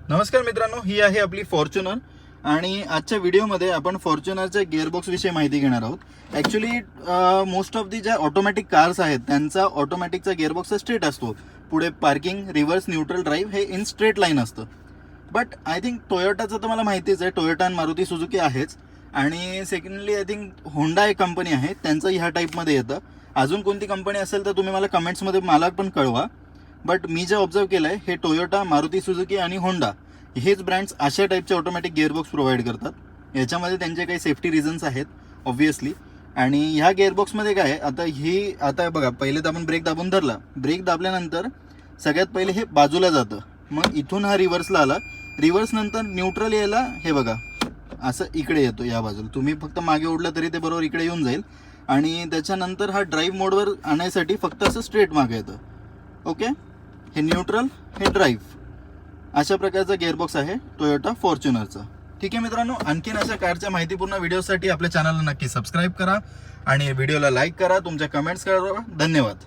नमस्कार मित्रांनो, ही आहे आपली फॉर्च्युनर आणि आजच्या व्हिडिओमध्ये आपण फॉर्च्युनरच्या गिअरबॉक्स विषयी माहिती घेणार आहोत. ॲक्च्युली मोस्ट ऑफ दी ज्या ऑटोमॅटिक कार्स आहेत त्यांचा ऑटोमॅटिकचा गिअरबॉक्स स्ट्रेट असतो. पुढे पार्किंग, रिव्हर्स, न्यूट्रल ड्राईव्ह हे इन स्ट्रेट लाईन असतं. बट आय थिंक टोयोटाचं तर मला माहितीच आहे, टोयोटा आणि मारुती सुझुकी आहेच. आणि सेकंडली आय थिंक होंडा एक कंपनी आहे, त्यांचं ह्या टाईपमध्ये येतं. अजून कोणती कंपनी असेल तर तुम्ही मला कमेंट्समध्ये मला पण कळवा. बट मी जे ऑब्झर्व केलं आहे, हे टोयोटा, मारुती सुझुकी आणि होंडा हेच ब्रँड्स अशा टाईपचे ऑटोमॅटिक गिअरबॉक्स प्रोव्हाइड करतात. याच्यामध्ये त्यांचे काही सेफ्टी रिझन्स आहेत ऑब्व्हियसली. आणि ह्या गिअरबॉक्समध्ये काय आहे, आता बघा, पहिले तर आपण ब्रेक दाबून धरला, ब्रेक दाबल्यानंतर सगळ्यात पहिले हे बाजूला जातं, मग इथून हा रिव्हर्सला आला, रिव्हर्स नंतर न्यूट्रल यायला हे बघा असं इकडे येतो या बाजूला. तुम्ही फक्त मागे ओढलं तरी ते बरोबर इकडे येऊन जाईल. आणि त्याच्यानंतर हा ड्राईव्ह मोडवर आणण्यासाठी फक्त असं स्ट्रेट मागे येतं. ओके, हे न्यूट्रल, हे ड्राईव्ह, अशा प्रकारचा गिअरबॉक्स आहे टोयोटा फॉर्च्युनरचा. ठीक आहे मित्रांनो, आणखीन अशा कारच्या माहितीपूर्ण व्हिडिओसाठी आपल्या चॅनलला नक्की सबस्क्राईब करा आणि व्हिडिओला लाईक करा, तुमच्या कमेंट्स करा. धन्यवाद.